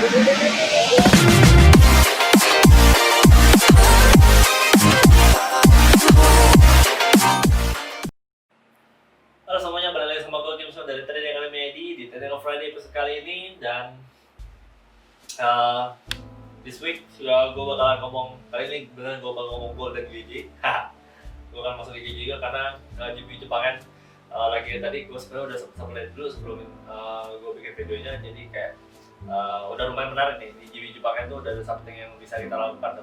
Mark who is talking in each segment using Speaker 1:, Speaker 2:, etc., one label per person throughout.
Speaker 1: Halo semuanya, balik lagi sama gue Kim Sun dari Trading Academy ID di Trading of Friday episode kali ini. Dan this week gue bakalan ngomong, kali ini beneran gue bakal ngomong gold dan GG. Gue akan masuk di GG juga karena GP Jepang kan lagi tadi gue sebenarnya udah sempat lihat dulu sebelum gue bikin videonya. Jadi kayak udah lumayan menarik nih, di GP Jepang itu udah ada something yang bisa kita lakukan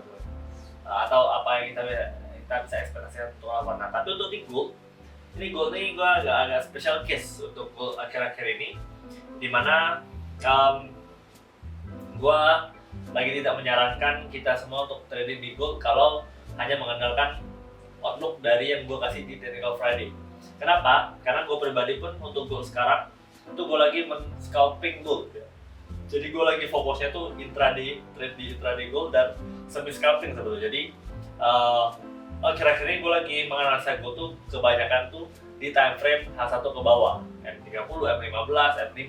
Speaker 1: atau apa yang kita bisa ekspektasikan untuk lawan. Nah tapi untuk di gold ini gue agak special case untuk gold akhir-akhir ini, dimana gue lagi tidak menyarankan kita semua untuk trading di gold kalau hanya mengandalkan outlook dari yang gue kasih di Technical Friday. Kenapa? Karena gue pribadi pun untuk gold sekarang itu gue lagi scalping gold ya. Jadi gue lagi fokusnya tuh intraday, trade di intraday gold dan semi scalping sebetulnya. Jadi akhir-akhir ini gue lagi menganalisa gold tuh kebanyakan tuh di time frame H1 ke bawah, M30, M15, M5.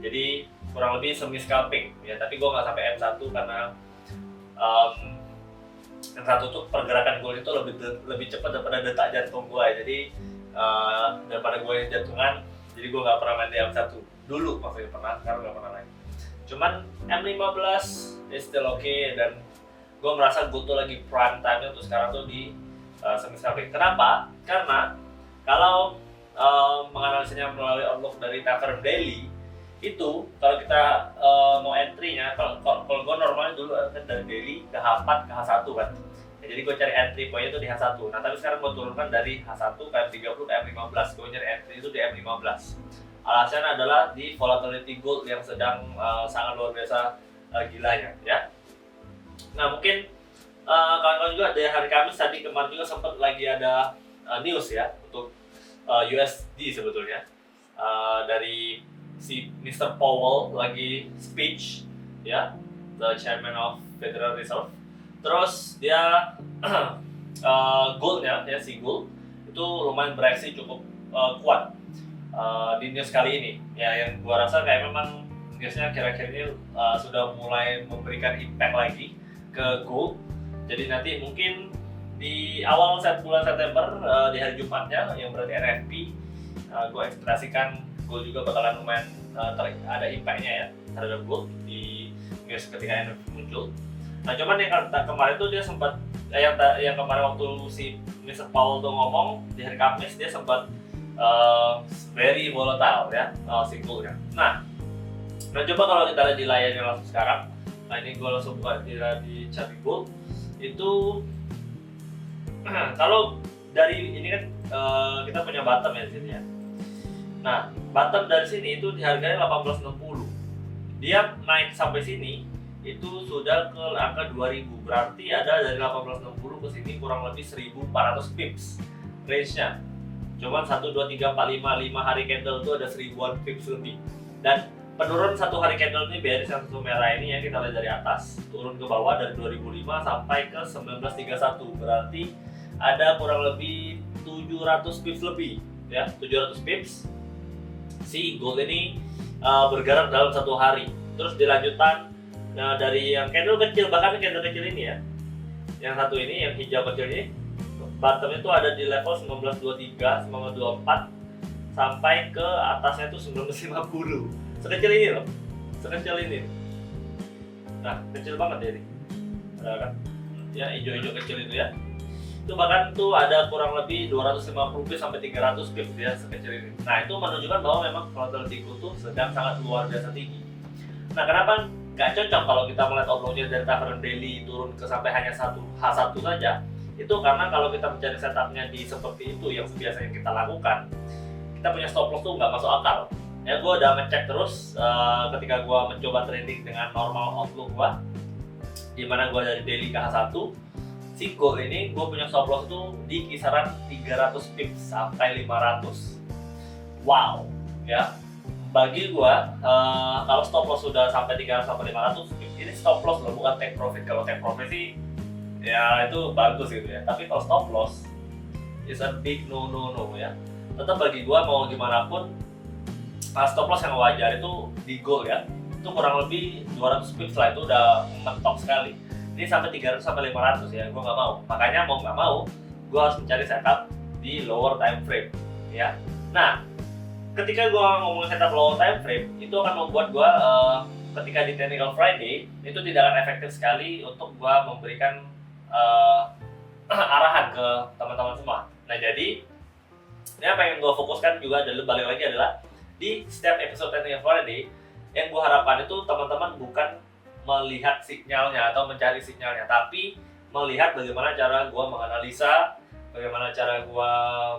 Speaker 1: Jadi kurang lebih semi scalping ya, tapi gue nggak sampai M1 karena M1 tuh pergerakan gold itu lebih cepat daripada detak jantung gue. Jadi daripada gue yang jantungan, jadi gue nggak pernah main di M1 dulu, maksudnya pernah, sekarang nggak pernah main. Cuman M15 is still okay, dan gue merasa gold tuh lagi prime time untuk sekarang tuh di semi scalping. Kenapa? Karena kalau menganalisanya melalui outlook dari time frame daily itu, kalau kita mau entry-nya, kalau gue normalnya dulu kan dari daily ke H4 ke H1 kan. Ya, jadi gue cari entry point itu di H1. Nah tapi sekarang gue turunkan dari H1 ke M30 ke M15. Gue nyari entry itu di M15. Alasannya adalah di volatility gold yang sedang sangat luar biasa gilanya ya. Nah mungkin kawan-kawan juga dari hari Kamis tadi kemarin juga sempat lagi ada news ya untuk USD sebetulnya, dari si Mr. Powell lagi speech ya, the chairman of Federal Reserve. Terus dia goldnya ya, si gold itu lumayan bereaksi cukup kuat di news kali ini ya, yang gua rasa kayak memang newsnya kira-kira ini sudah mulai memberikan impact lagi ke gold. Jadi nanti mungkin di awal bulan September di hari Jumatnya yang berarti NFP, gue ekspektasikan gold juga bakalan lumayan ada impact-nya ya terhadap gold di news ketika NFP muncul. Nah cuman yang kemarin tuh dia sempat yang kemarin waktu si Mr. Powell tuh ngomong di hari Kamis, dia sempat very volatile ya si goldnya. Nah coba kalau kita lihat di layarnya langsung sekarang. Nah ini gue langsung buka di chart gold itu. Kalau dari ini kan kita punya bottom ya di sini ya. Nah bottom dari sini itu diharganya 1860. Dia naik sampai sini itu sudah ke angka 2000. Berarti ada dari 1860 ke sini kurang lebih 1400 pips range-nya. Cuman 1, 2, 3, 4, 5 hari candle itu ada 1000-an pips lebih. Dan penurun satu hari candle ini bearish yang satu merah ini ya, kita lihat dari atas turun ke bawah dari 2005 sampai ke 1931. Berarti ada kurang lebih 700 pips lebih ya, 700 pips si gold ini bergerak dalam satu hari. Terus dilanjutkan dari yang candle kecil, bahkan candle kecil ini ya, yang satu ini yang hijau kecil ini, bottomnya itu ada di level 1923, 1924 sampai ke atasnya itu 1950. Sekecil ini loh, sekecil ini. Nah kecil banget ya ini, ada kan ya, hijau-hijau kecil itu ya. Itu bahkan tuh ada kurang lebih 250 pips sampai 300 pips ya, sekecil ini. Nah itu menunjukkan bahwa memang volatility gold tuh sedang sangat luar biasa tinggi. Nah kenapa nggak cocok kalau kita melihat outlooknya dari time frame daily turun ke sampai hanya H1 saja? Itu karena kalau kita mencari setupnya di seperti itu yang biasanya kita lakukan, kita punya stop loss tuh nggak masuk akal. Ya gue udah ngecek terus ketika gue mencoba trading dengan normal outlook gue, dimana gue dari daily ke H1, si gold ini gue punya stop loss tuh di kisaran 300 pips sampai 500. Wow ya, bagi gue kalau stop loss sudah sampai 300 sampai 500 pips, ini stop loss loh, bukan take profit. Kalau take profit sih ya itu bagus gitu ya, tapi kalau stop loss is a big no ya. Tetap bagi gue mau gimana pun stop loss yang wajar itu di gold ya. itu kurang lebih 200 pips lah, itu udah mentok sekali. Ini sampai 300 sampai 500 ya, gue nggak mau. Makanya mau nggak mau, gue harus mencari setup di lower time frame ya. Nah, ketika gue ngomongin setup lower time frame, itu akan membuat gue ketika di Technical Friday itu tidak akan efektif sekali untuk gue memberikan arahan ke teman-teman semua. Nah, jadi ini apa yang gue fokuskan juga adalah balik lagi adalah di setiap episode Technical Friday yang gue harapkan itu teman-teman bukan melihat sinyalnya atau mencari sinyalnya, tapi melihat bagaimana cara gue menganalisa, bagaimana cara gue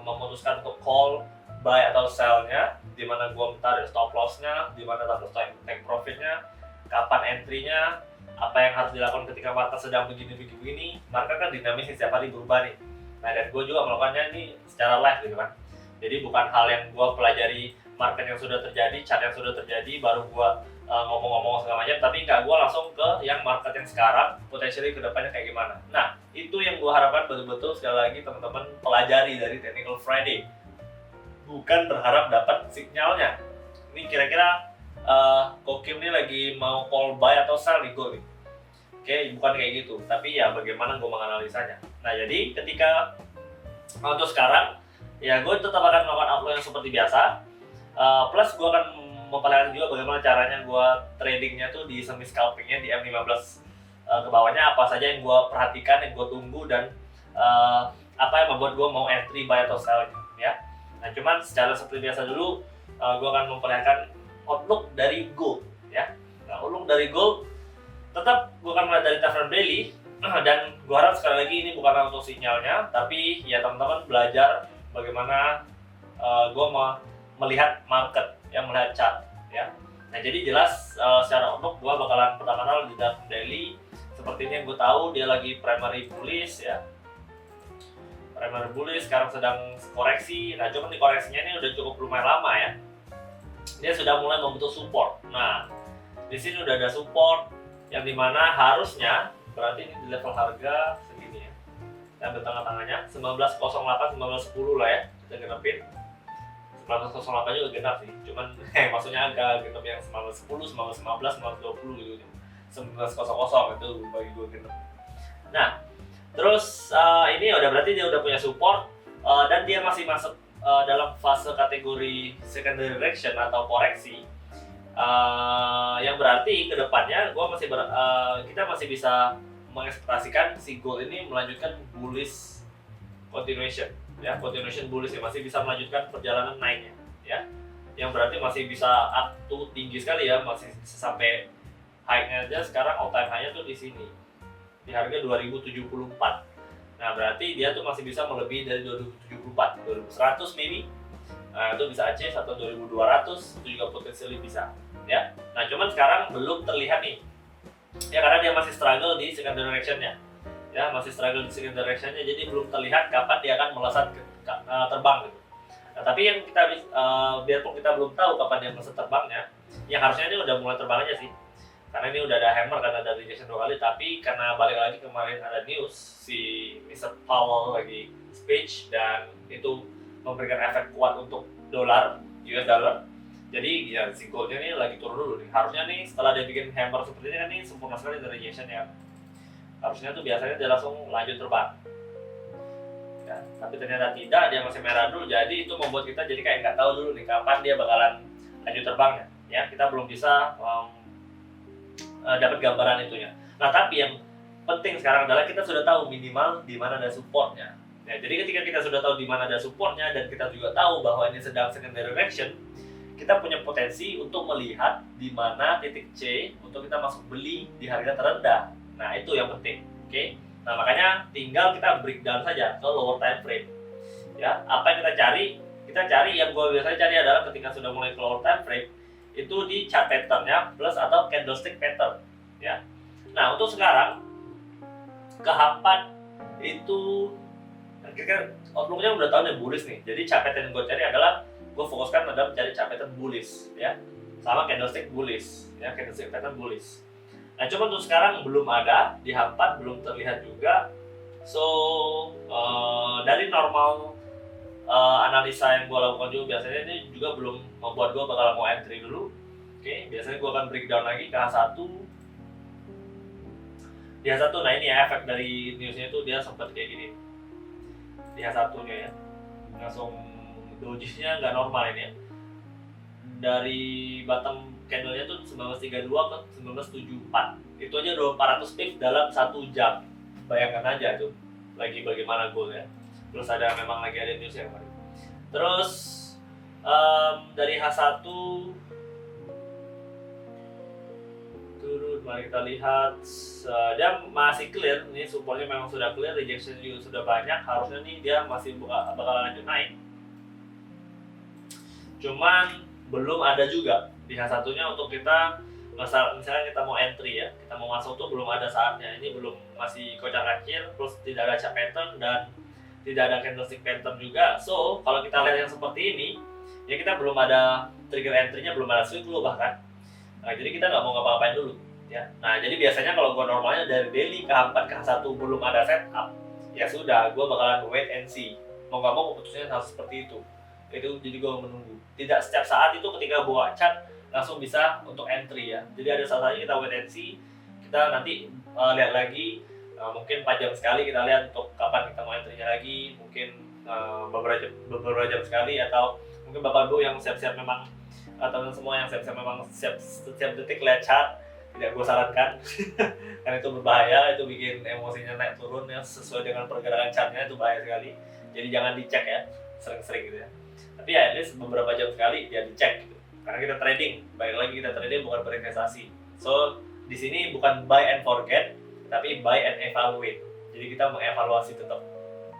Speaker 1: memutuskan untuk call, buy atau sell-nya, di mana gue mencari stop loss-nya, di mana harus take profit-nya, kapan entry-nya, apa yang harus dilakukan ketika market sedang begini. Market kan dinamis setiap hari berubah nih. Nah, dan gue juga melakukannya ini secara live gitu kan. Jadi bukan hal yang gue pelajari market yang sudah terjadi, chart yang sudah terjadi, baru gue ngomong-ngomong segala macam, tapi nggak, gue langsung ke yang market yang sekarang, potensialnya ke depannya kayak gimana. Nah, itu yang gue harapkan betul-betul sekali lagi teman-teman pelajari dari Technical Friday. Bukan berharap dapat sinyalnya. Ini kira-kira Kokim ini lagi mau call buy atau sell nih gue nih. Oke, bukan kayak gitu, tapi ya bagaimana gue menganalisanya. Nah, jadi ketika untuk sekarang, ya gue tetap akan melakukan upload yang seperti biasa. Plus gue akan memperlihatkan juga bagaimana caranya gue tradingnya tuh di semi scalpingnya di M15 ke bawahnya, apa saja yang gue perhatikan, yang gue tunggu, dan apa yang membuat gue mau entry, buy atau sell ya. Nah, cuman secara seperti biasa dulu gue akan memperlihatkan outlook dari gold ya. Nah, outlook dari gold tetap gue akan melihat dari time frame daily, dan gue harap sekali lagi ini bukan untuk sinyalnya, tapi ya teman-teman belajar bagaimana gue melihat market, yang melihat chart ya. Nah, jadi jelas secara outlook gue bakalan pertama-tama di time daily. Seperti ini yang gue tahu dia lagi primary bullish ya. Primary bullish sekarang sedang koreksi. Nah, cuman di koreksinya ini udah cukup lumayan lama ya. Dia sudah mulai membentuk support. Nah, di sini udah ada support yang dimana harusnya berarti ini di level harga segini ya. Dan di tengah-tengahnya 1908, 1910 lah ya. Kita genepin. 1908 juga genap sih. Cuman maksudnya agak genap yang 1910, 1915, 1920 gitu. 1900 itu bagi gue genap. Nah, terus ini udah berarti dia udah punya support dan dia masih masuk dalam fase kategori secondary direction atau koreksi, yang berarti kedepannya kita masih bisa mengekspektasikan si gold ini melanjutkan bullish continuation ya, continuation bullish ya, masih bisa melanjutkan perjalanan naiknya ya, yang berarti masih bisa up to tinggi sekali ya, masih bisa sampai high-nya aja sekarang, all time high-nya tuh di sini di harga 2074. Nah, berarti dia tuh masih bisa melebihi dari 2074, 2100 maybe. Nah, itu bisa achieve atau 2200, itu juga potensial bisa ya. Nah, cuman sekarang belum terlihat nih ya, karena dia masih struggle di secondary direction-nya ya, masih struggle di secondary direction-nya, jadi belum terlihat kapan dia akan melesat terbang gitu. Nah, tapi yang kita biarpun kita belum tahu kapan dia melesat terbangnya, yang harusnya ini udah mulai terbang aja sih. Karena ini udah ada hammer, karena ada rejection 2 kali, tapi karena balik lagi kemarin ada news si Mr. Powell lagi speech dan itu memberikan efek kuat untuk dolar, US dollar. Jadi ya si goldnya ini lagi turun dulu nih. Harusnya nih setelah dia bikin hammer seperti ini kan, ini sempurna sekali dari rejection ya. Harusnya tuh biasanya dia langsung lanjut terbang. Ya, tapi ternyata tidak, dia masih merah dulu. Jadi itu membuat kita jadi kayak nggak tahu dulu nih kapan dia bakalan lanjut terbangnya. Ya, kita belum bisa dapat gambaran itunya. Nah, tapi yang penting sekarang adalah kita sudah tahu minimal di mana ada supportnya. Ya, jadi ketika kita sudah tahu di mana ada supportnya dan kita juga tahu bahwa ini sedang secondary direction, kita punya potensi untuk melihat di mana titik C untuk kita masuk beli di harga terendah. Nah, itu yang penting. Oke. Nah, makanya tinggal kita breakdown saja ke lower time frame. Ya, apa yang kita cari? Kita cari yang gue biasanya cari adalah ketika sudah mulai ke lower time frame itu di chart pattern-nya plus atau candlestick pattern ya. Nah, untuk sekarang kehapan itu kira-kira outlook-nya udah tahu nih bullish nih. Jadi chart pattern yang gue cari adalah gue fokuskan pada mencari chart pattern bullish ya, sama candlestick bullish ya, candlestick pattern bullish. Nah, cuma untuk sekarang belum ada di H4, belum terlihat juga. So dari normal analisa yang gue lakukan juga biasanya ini juga belum membuat gue bakal mau entry dulu. Oke, biasanya gue akan breakdown lagi ke H1. Di H1, nah ini ya efek dari newsnya itu dia sempat kayak gini. Di H1 nya ya, langsung dojisnya nggak normal ini ya. Dari bottom candlenya tuh 1932 ke 1974. Itu aja udah 400 pips dalam 1 jam. Bayangkan aja tuh, lagi bagaimana gold ya. Terus memang lagi ada news yang baru. Terus dari H1 turun, mari kita lihat, dia masih clear, ini supportnya memang sudah clear, rejection juga sudah banyak, harusnya nih dia masih bakal lanjut naik. Cuman belum ada juga di H1 nya untuk kita, misalnya kita mau entry ya, kita mau masuk tuh belum ada saatnya. Ini belum, masih kocar kacir, terus tidak ada chart pattern dan tidak ada candlestick pattern juga. So kalau kita lihat yang seperti ini ya, kita belum ada trigger entry-nya, belum ada swing low bahkan. Nah, jadi kita nggak mau ngapa-ngapain dulu ya. Nah, jadi biasanya kalau gue normalnya dari daily ke H4 ke H1 belum ada setup, ya sudah, gue bakalan wait and see. Mau nggak mau keputusannya harus seperti itu. Jadi gue menunggu. Tidak setiap saat itu ketika bawa chart langsung bisa untuk entry ya. Jadi ada saatnya kita wait and see. Kita nanti lihat lagi, mungkin 4 jam sekali kita lihat untuk kapan kita mau entry-nya lagi. Mungkin beberapa jam sekali, atau mungkin Bapak Ibu yang siap-siap memang, atau semua yang siap-siap memang setiap detik lihat chart, tidak gue sarankan. Karena itu berbahaya, itu bikin emosinya naik turun ya, sesuai dengan pergerakan chartnya, itu bahaya sekali. Jadi jangan dicek ya sering-sering gitu ya. Tapi ya at least beberapa jam sekali dia dicek gitu. Karena kita trading, baik lagi kita trading bukan berinvestasi. So di sini bukan buy and forget, tapi buy and evaluate. Jadi kita mengevaluasi tetap.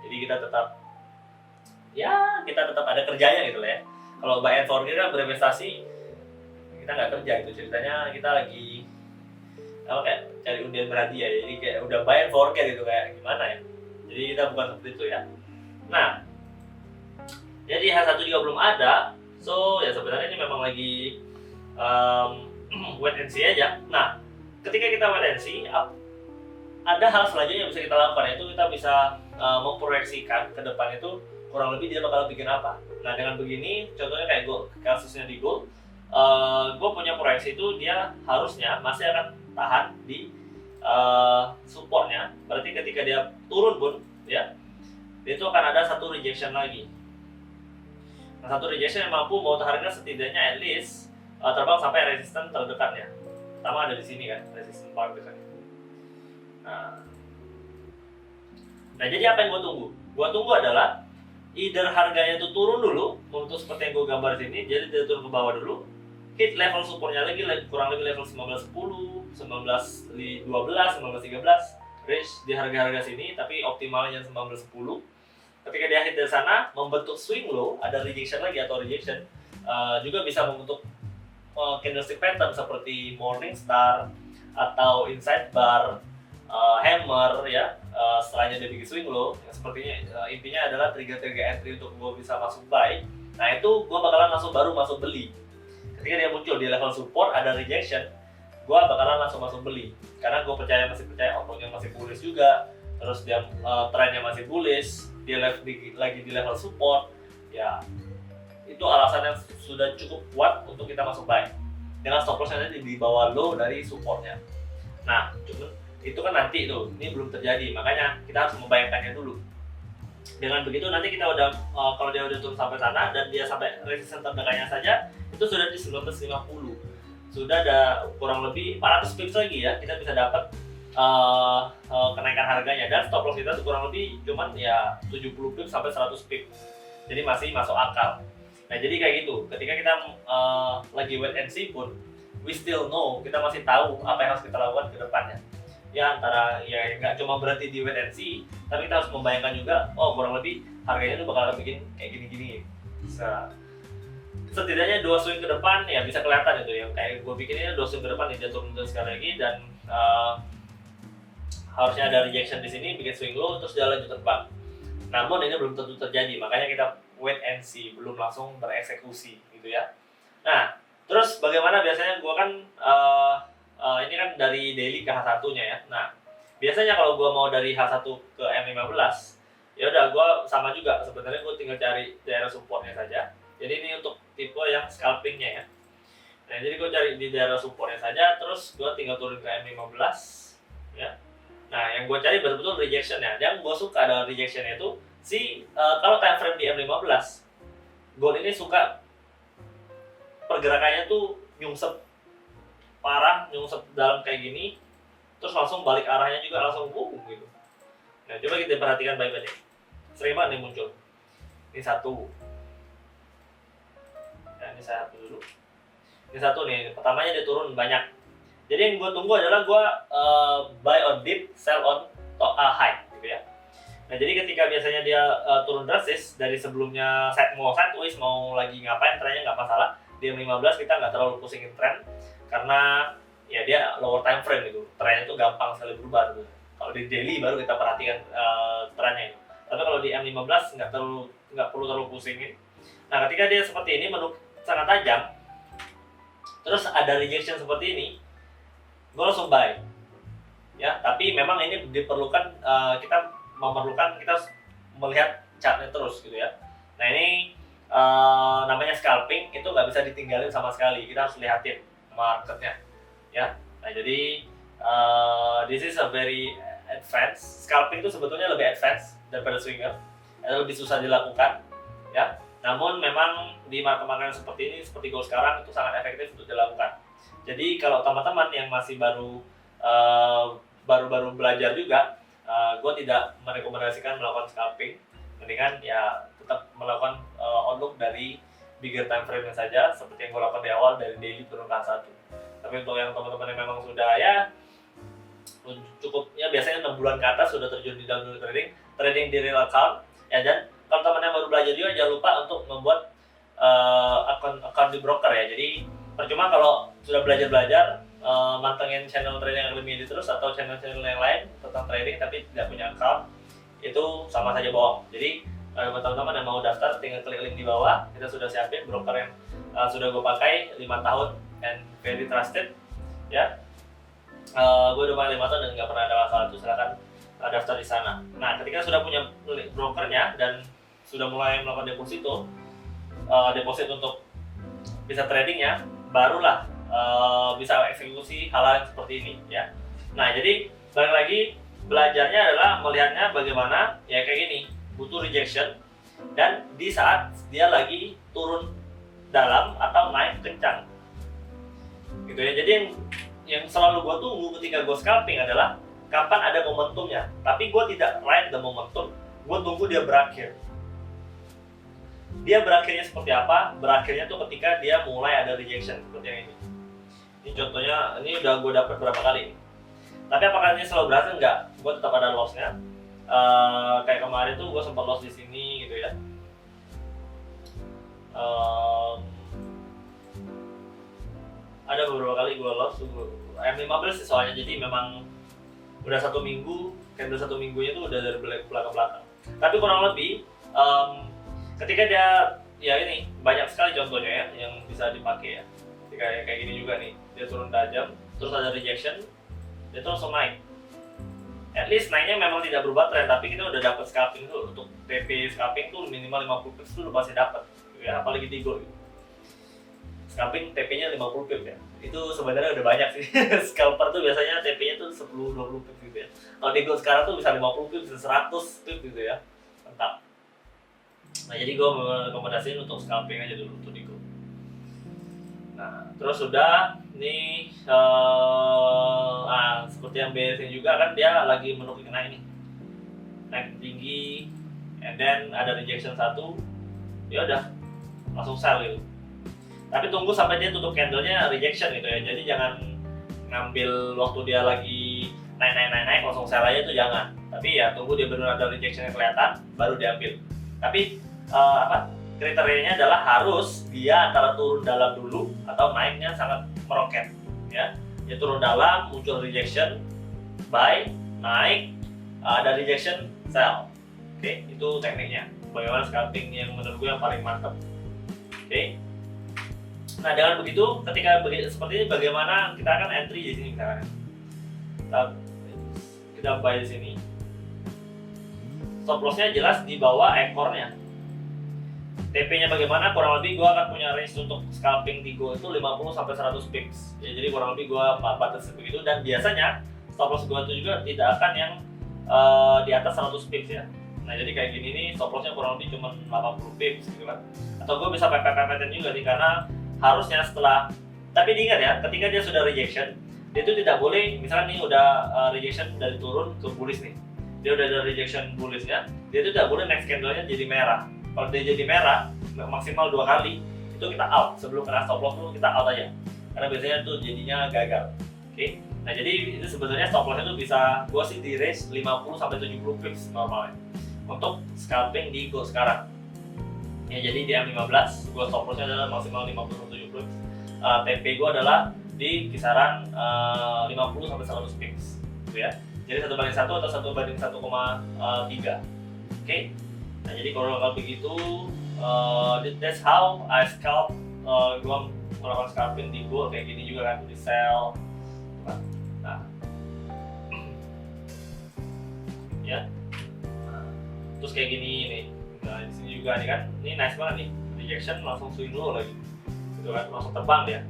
Speaker 1: Jadi kita tetap ada kerjanya gitu lah ya. Kalau buy and forget kan berinvestasi, kita nggak kerja gitu, ceritanya kita lagi kayak cari undian berhadiah ya. Jadi kayak udah buy and forget gitu, kayak gimana ya. Jadi kita bukan seperti itu ya. Nah, jadi H1 juga belum ada. So ya sebenarnya ini memang lagi wait and see aja. Nah, ketika kita wait and see, ada hal selanjutnya yang bisa kita lakukan, yaitu kita bisa memproyeksikan ke depan itu kurang lebih dia bakal bikin apa. Nah, dengan begini, contohnya kayak gold, kasusnya di gold, gue punya proyeksi itu dia harusnya masih akan tahan di supportnya. Berarti ketika dia turun pun ya, dia itu akan ada satu rejection lagi. Nah, satu rejection yang mampu membawa harga setidaknya at least terbang sampai resisten terdekatnya. Pertama ada di sini kan, resisten paling dekat. Nah, jadi apa yang gue tunggu? Gue tunggu adalah either harganya itu turun dulu, untuk seperti yang gue gambar sini, jadi dia turun ke bawah dulu, hit level supportnya lagi, kurang lebih level 1910, 1912, 1913, range di harga-harga sini, tapi optimalnya 1910. Ketika dia hit dari sana, membentuk swing low, ada rejection lagi atau rejection, juga bisa membentuk candlestick pattern seperti morning star atau inside bar, hammer ya. Setelahnya dia bikin swing low, yang sepertinya intinya adalah trigger entry untuk gue bisa masuk buy. Nah, itu gue bakalan baru masuk beli. Ketika dia muncul di level support ada rejection, gue bakalan langsung masuk beli, karena gue masih percaya outlooknya masih bullish juga. Terus dia trennya masih bullish, dia lagi di level support ya. Itu alasan yang sudah cukup kuat untuk kita masuk buy dengan stop loss-nya di bawah low dari supportnya. Nah, itu kan nanti tuh, ini belum terjadi, makanya kita harus membayangkannya dulu. Dengan begitu nanti kita udah kalau dia udah turun sampai sana dan dia sampai resisten terdekatnya saja, itu sudah di 1950, sudah ada kurang lebih 400 pips lagi ya, kita bisa dapat kenaikan harganya. Dan stop loss kita tuh kurang lebih cuman ya 70 pips sampai 100 pips, jadi masih masuk akal. Nah, jadi kayak gitu, ketika kita lagi wait and see pun, we still know, kita masih tahu apa yang harus kita lakukan ke depannya. Ya, antara ya nggak cuma berhenti di wait and see, tapi kita harus membayangkan juga, kurang lebih harganya tuh bakal bikin kayak gini-gini. Setidaknya 2 swing ke depan ya bisa kelihatan itu ya, kayak gue bikinnya 2 swing ke depan, dia turun sekali lagi dan harusnya ada rejection di sini, bikin swing low, terus dia lanjut terbang. Namun ini belum tentu terjadi, makanya kita wait and see, belum langsung bereksekusi gitu ya. Nah, terus bagaimana biasanya gue kan ini kan dari daily ke H1-nya ya. Nah, biasanya kalau gue mau dari H1 ke M15, ya udah gue sama juga, sebenarnya gue tinggal cari daerah supportnya saja. Jadi ini untuk tipe yang scalpingnya ya. Nah, jadi gue cari di daerah supportnya saja, terus gue tinggal turun ke M15 ya. Nah, yang gue cari betul-betul rejection ya. Yang gue suka dengan rejectionnya itu kalau time frame di M15, gold ini suka pergerakannya tuh nyungsep parah, nyungsep dalam kayak gini, terus langsung balik arahnya juga langsung gitu. Nah, coba kita perhatikan baik-baik. Sering banget nih muncul. Ini satu. Ya, ini saya hapus dulu. Ini satu nih, pertamanya dia turun banyak. Jadi yang gue tunggu adalah gue buy on dip, sell on high gitu ya. Nah, jadi ketika biasanya dia turun drastis dari sebelumnya mau sideways, mau lagi ngapain, trennya nggak masalah. Di 15 kita nggak terlalu pusingin tren karena ya dia lower time frame gitu. Trennya itu gampang sekali berubah gitu. Kalau di daily baru kita perhatikan trennya itu. Tapi kalau di M15 nggak perlu terlalu pusingin. Nah, ketika dia seperti ini sangat tajam, terus ada rejection seperti ini, gue langsung buy ya. Tapi memang ini diperlukan kita melihat chartnya terus gitu ya. Nah, ini namanya scalping, itu nggak bisa ditinggalin sama sekali, kita harus lihatin marketnya ya. Nah, jadi this is a very advanced. Scalping itu sebetulnya lebih advance daripada swinger, lebih susah dilakukan ya. Namun memang di market-market seperti ini, seperti gold sekarang, itu sangat efektif untuk dilakukan. Jadi kalau teman-teman yang masih baru belajar juga, gue tidak merekomendasikan melakukan scalping. Mendingan ya tetap melakukan outlook dari bigger time frame saja, seperti yang gue lakukan di awal dari daily turun ke 1. Tapi untuk yang teman-teman yang memang sudah ya cukup ya, biasanya 6 bulan ke atas sudah terjun di dalam trading di real account ya. Dan kalau teman yang baru belajar juga, jangan lupa untuk membuat akun di broker ya. Jadi percuma kalau sudah belajar mantengin channel trading Akademi terus atau channel-channel yang lain tentang trading tapi tidak punya account, itu sama saja bohong. Jadi teman-teman yang mau daftar tinggal klik link di bawah. Kita sudah siapin broker yang sudah gue pakai 5 tahun and very trusted ya. Gue udah pakai 5 tahun dan nggak pernah ada masalah. Itu silakan daftar di sana. Nah, ketika sudah punya brokernya dan sudah mulai melakukan deposit untuk bisa tradingnya, barulah bisa eksekusi hal-hal yang seperti ini ya. Nah, jadi balik lagi, belajarnya adalah melihatnya bagaimana ya, kayak gini, butuh rejection dan di saat dia lagi turun dalam atau naik kencang gitu ya. Jadi yang selalu gue tunggu ketika gue scalping adalah kapan ada momentumnya. Tapi gue tidak ride the momentum, gue tunggu dia berakhir. Dia berakhirnya seperti apa? Berakhirnya tuh ketika dia mulai ada rejection seperti yang ini. Ini contohnya, ini udah gue dapat berapa kali. Tapi apakah ini selalu berhasil? Enggak. Gue tetap ada loss-nya. Kayak kemarin tuh gue sempat loss di sini gitu ya. Ada beberapa kali gue loss. M15 sih soalnya, jadi memang udah 1 minggu, candle 1 minggunya tuh udah dari belakang-belakang. Tapi kurang lebih ketika dia ya, ini banyak sekali contohnya ya yang bisa dipakai ya. Ketika kayak gini juga nih, dia turun tajam, terus ada rejection, dia terus langsung naik. At least naiknya memang tidak berubah tren, tapi kita udah dapat scalping tuh. Untuk TP scalping tuh minimal 50 pips tuh udah pasti dapat ya, apalagi di gold. Scalping TP-nya 50 pips ya. Itu sebenarnya udah banyak sih. Scalper tuh biasanya TP-nya tuh 10-20 pips gitu ya. Kalau di gold sekarang tuh bisa 50 pips, bisa 100 pips gitu ya. Mantap. Nah, jadi gue merekomendasiin untuk scalping aja dulu untuk di gold. Nah, terus sudah nih seperti yang BSC juga kan, dia lagi menukik naik nih, naik tinggi, and then ada rejection 1, ya udah langsung sell gitu. Tapi tunggu sampai dia tutup candlenya rejection gitu ya. Jadi jangan ngambil waktu dia lagi naik langsung sell aja, itu jangan. Tapi ya tunggu dia benar ada rejection yang kelihatan baru diambil. Tapi kriterianya adalah harus dia antara turun dalam dulu atau naiknya sangat meroket ya. Dia turun dalam, muncul rejection, buy, naik, ada rejection, sell. Oke, itu tekniknya. Bagaimana scalping yang menurut gue yang paling mantap. Oke. Nah, dengan begitu, ketika seperti ini, bagaimana kita akan entry di sini misalkan. Kita buy di sini. Stop loss-nya jelas di bawah ekornya. TP-nya bagaimana? Kurang lebih gue akan punya range untuk scalping di Go itu 50 sampai 100 pips. Ya, jadi kurang lebih gue batas begitu, dan biasanya stop loss gue itu juga tidak akan yang di atas 100 pips ya. Nah, jadi kayak gini nih stop loss-nya kurang lebih cuma 80 pips gitu kan. Atau gue bisa pepet-pepetin juga nih, karena harusnya setelah, tapi diingat ya, ketika dia sudah rejection, dia itu tidak boleh, misalnya nih udah rejection dari turun ke bullish nih, dia udah ada rejection bullishnya, dia itu tidak boleh next candle-nya jadi merah. Kalau dia jadi merah maksimal 2 kali, itu kita out. Sebelum kena stop loss dulu kita out aja, karena biasanya itu jadinya gagal. Oke. Nah, jadi itu sebenarnya stop loss itu bisa gua sih di range 50 sampai 70 pips normalnya untuk scalping di Go sekarang. Ya, jadi di M15 gua stop loss-nya adalah maksimal 50 sampai 70 pips. TP gua adalah di kisaran 50 sampai 100 pips gitu ya. Jadi 1/1 atau 1/1,3. Oke. Nah, jadi kalau begitu that's how I scalp. Gua melakukan scalping di Go kayak gini juga kan, di sell. Nah, ya. Nah, terus kayak gini nih. Nah, di sini juga nih kan. Ini nice banget nih. Rejection langsung swing low lagi. Gitu kan, langsung terbang dia.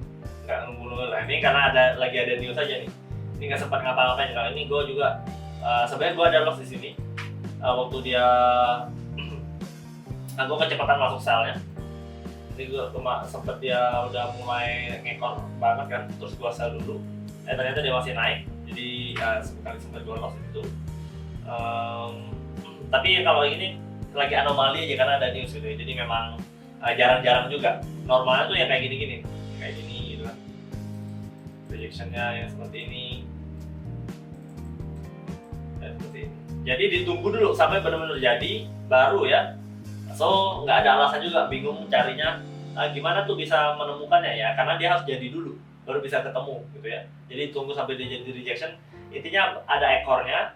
Speaker 1: Enggak nunggu-nunggu. Nah, ini karena lagi ada news aja nih. Ini nggak sempat ngapa-ngapain. Kalau ini gue juga sebenarnya gue ada loss di sini. Waktu dia gue kecepatan masuk sell-nya. Jadi gue sempet dia udah mulai ngekor banget kan, terus gue sell dulu. Ternyata dia masih naik, jadi sempat gue loss itu. Tapi kalau ini lagi anomali aja karena ada news gitu ya. Jadi memang jarang-jarang juga. Normalnya tuh ya kayak gini-gini, gitu kan. Rejection-nya yang seperti ini. Dan seperti ini. Jadi ditunggu dulu sampai benar-benar jadi, baru ya. So nggak ada alasan juga bingung carinya gimana tuh bisa menemukannya ya, karena dia harus jadi dulu baru bisa ketemu gitu ya. Jadi tunggu sampai dia jadi rejection. Intinya ada ekornya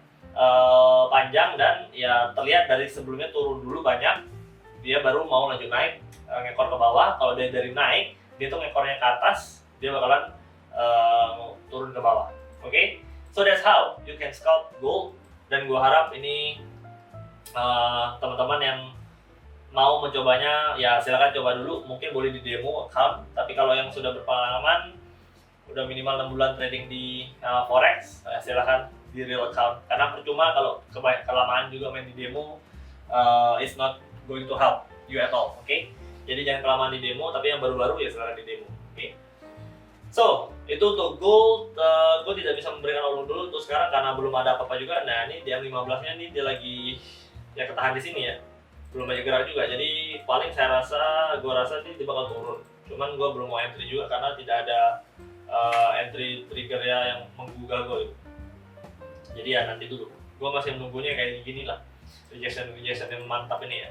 Speaker 1: panjang dan ya terlihat dari sebelumnya turun dulu banyak, dia baru mau lanjut naik ngekor ke bawah. Kalau dia dari naik dia tuh ngekornya ke atas, dia bakalan turun ke bawah. Oke? So that's how you can scalp gold, dan gua harap ini teman-teman yang mau mencobanya ya silakan coba dulu, mungkin boleh di demo account. Tapi kalau yang sudah berpengalaman udah minimal 6 bulan trading di forex, silakan di real account, karena percuma kalau kelamaan juga main di demo, it's not going to help you at all. Oke? Jadi jangan kelamaan di demo, tapi yang baru-baru ya silakan di demo. Oke? So itu untuk gold. Gue tidak bisa memberikan outlook dulu untuk sekarang karena belum ada apa-apa juga. Nah, ini di M15 nya nih dia lagi ya ketahan di sini ya, belum banyak gerak juga. Jadi paling gue rasa sih dia bakal turun. Cuman gue belum mau entry juga karena tidak ada entry trigger ya yang menggugah gue. Jadi ya nanti dulu. Gue masih menunggunya kayak gini lah. Rejection yang mantap ini ya.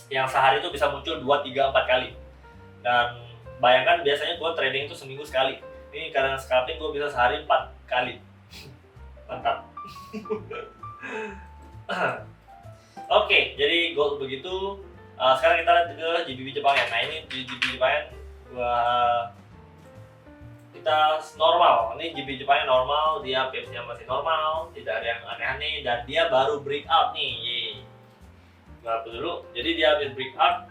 Speaker 1: Yang sehari itu bisa muncul 2, 3, 4 kali. Dan bayangkan biasanya gue trading itu seminggu sekali. Ini karena scalping gue bisa sehari 4 kali. Mantap. Oke, jadi gold begitu. Sekarang kita lihat ke GBP Jepang ya. Nah, ini di GBP Jepang kita normal. Ini GBP Jepang normal, dia pips-nya masih normal, tidak ada yang aneh-aneh, dan dia baru breakout nih. Yeay. Gak dulu. Jadi dia habis breakout.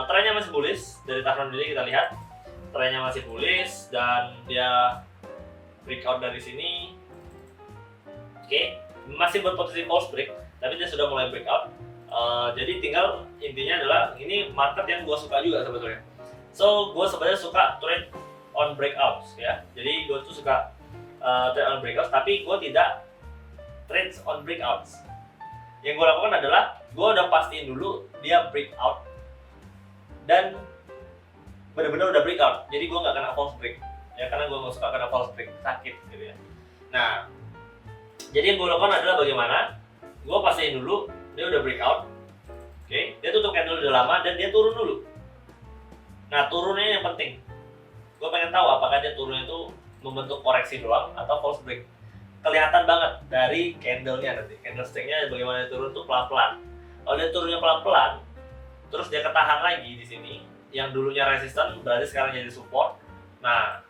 Speaker 1: Trennya masih bullish dari tahunan ini kita lihat. Trennya masih bullish dan dia breakout dari sini. Oke, masih berpotensi false break, tapi dia sudah mulai breakout. Jadi tinggal intinya adalah ini market yang gue suka juga sebetulnya. So gue sebenarnya suka trade on breakouts ya. Jadi gue tuh suka trade on breakouts, tapi gue tidak trade on breakouts. Yang gue lakukan adalah gue udah pastiin dulu dia breakout dan benar-benar udah breakout. Jadi gue nggak kena false break ya, karena gue nggak suka kena false break, sakit gitu ya. Nah, jadi yang gue lakukan adalah bagaimana gue pastiin dulu dia udah breakout. Oke, dia tutup candle udah lama dan dia turun dulu. Nah, turunnya yang penting. Gue pengen tahu apakah dia turunnya itu membentuk koreksi doang atau false break. Kelihatan banget dari candlenya nanti. Candlesticknya bagaimana dia turun tuh pelan-pelan. Kalau dia turunnya pelan-pelan, terus dia ketahan lagi di sini, yang dulunya resisten berarti sekarang jadi support. Nah,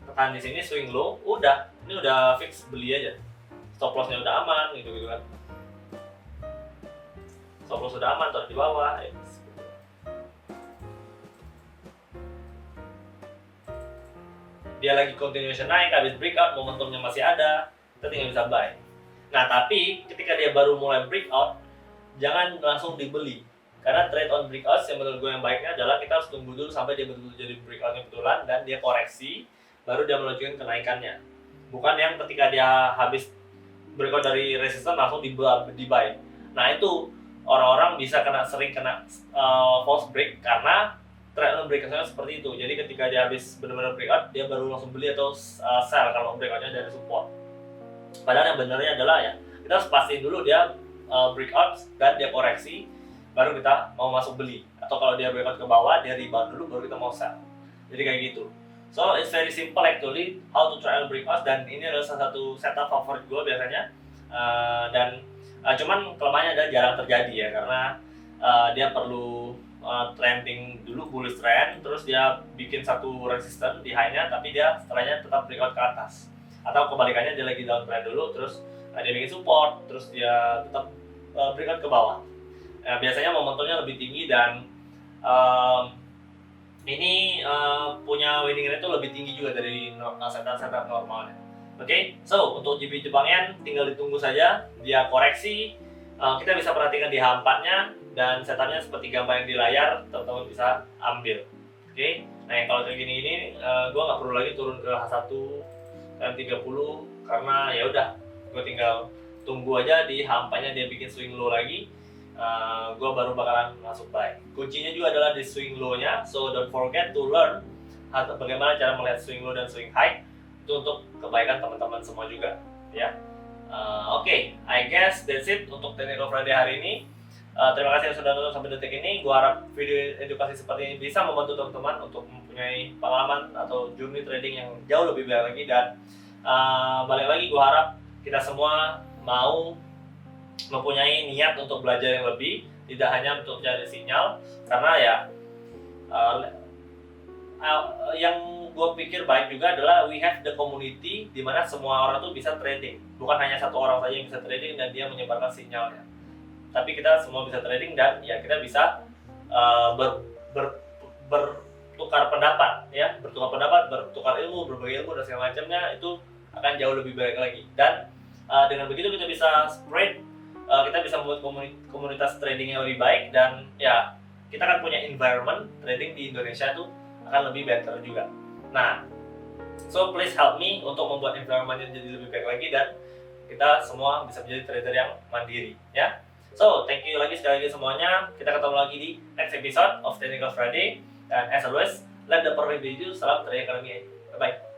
Speaker 1: ketahan di sini swing low, udah, ini udah fix beli aja. Stop lossnya udah aman, gitu kan. stop loss sudah aman, taruh di bawah. Dia lagi continuation naik, habis breakout, momentumnya masih ada, kita tinggal bisa buy. Nah, tapi ketika dia baru mulai breakout, jangan langsung dibeli. Karena trade on breakout yang menurut gue yang baiknya adalah kita harus tunggu dulu sampai dia betul-betul jadi breakoutnya betulan dan dia koreksi, baru dia melanjutkan kenaikannya. Bukan yang ketika dia habis breakout dari resistance langsung di buy. Nah, itu orang-orang bisa sering kena false break karena trade on breakout seperti itu. Jadi ketika dia habis benar-benar breakout, dia baru langsung beli atau sell kalau breakoutnya dari support. Padahal yang benarnya adalah ya kita harus pastiin dulu dia breakout dan dia koreksi, baru kita mau masuk beli. Atau kalau dia breakout ke bawah, dia rebound dulu, baru kita mau sell. Jadi kayak gitu. So it's very simple actually how to try on breakout, dan ini adalah salah satu setup favorit gue biasanya. Cuman kelemahannya adalah jarang terjadi ya, karena dia perlu trending dulu, bullish trend, terus dia bikin satu resistance di high-nya, tapi dia setelahnya tetap breakout ke atas. Atau kebalikannya, dia lagi downtrend dulu, terus dia bikin support, terus dia tetap breakout ke bawah. Biasanya momentumnya lebih tinggi dan ini punya winning rate itu lebih tinggi juga dari setup normalnya. Oke, so untuk GP Jepang Yen tinggal ditunggu saja dia koreksi. Kita bisa perhatikan di H4-nya dan setupnya seperti gambar yang di layar, teman-teman bisa ambil. Oke, nah yang kalau kayak gini-gini, gue nggak perlu lagi turun ke H1 dan 30 karena ya udah, gue tinggal tunggu aja di H4-nya dia bikin swing low lagi. Gue baru bakalan masuk buy. Kuncinya juga adalah di swing low-nya, so don't forget to learn bagaimana cara melihat swing low dan swing high. Itu untuk kebaikan teman-teman semua juga, ya. Oke, I guess that's it untuk Technical Friday hari ini. Terima kasih yang sudah nonton sampai detik ini. Gue harap video edukasi seperti ini bisa membantu teman-teman untuk mempunyai pengalaman atau journey trading yang jauh lebih baik lagi. Dan balik lagi, gue harap kita semua mau mempunyai niat untuk belajar yang lebih, tidak hanya untuk cari sinyal. Karena ya yang gue pikir baik juga adalah we have the community, di mana semua orang tuh bisa trading. Bukan hanya satu orang saja yang bisa trading dan dia menyebarkan sinyalnya, tapi kita semua bisa trading dan ya kita bisa bertukar pendapat, ya, bertukar ilmu, berbagi ilmu dan segala macamnya. Itu akan jauh lebih baik lagi. Dan dengan begitu kita bisa spread, kita bisa membuat komunitas trading yang lebih baik, dan ya kita akan punya environment trading di Indonesia tuh akan lebih better juga. Nah, so please help me untuk membuat environment-nya jadi lebih baik lagi dan kita semua bisa menjadi trader yang mandiri, ya. So, thank you lagi sekali lagi semuanya. Kita ketemu lagi di next episode of Technical Friday. Dan as always, let the perfect be you. Salam Trading Academy. Bye-bye.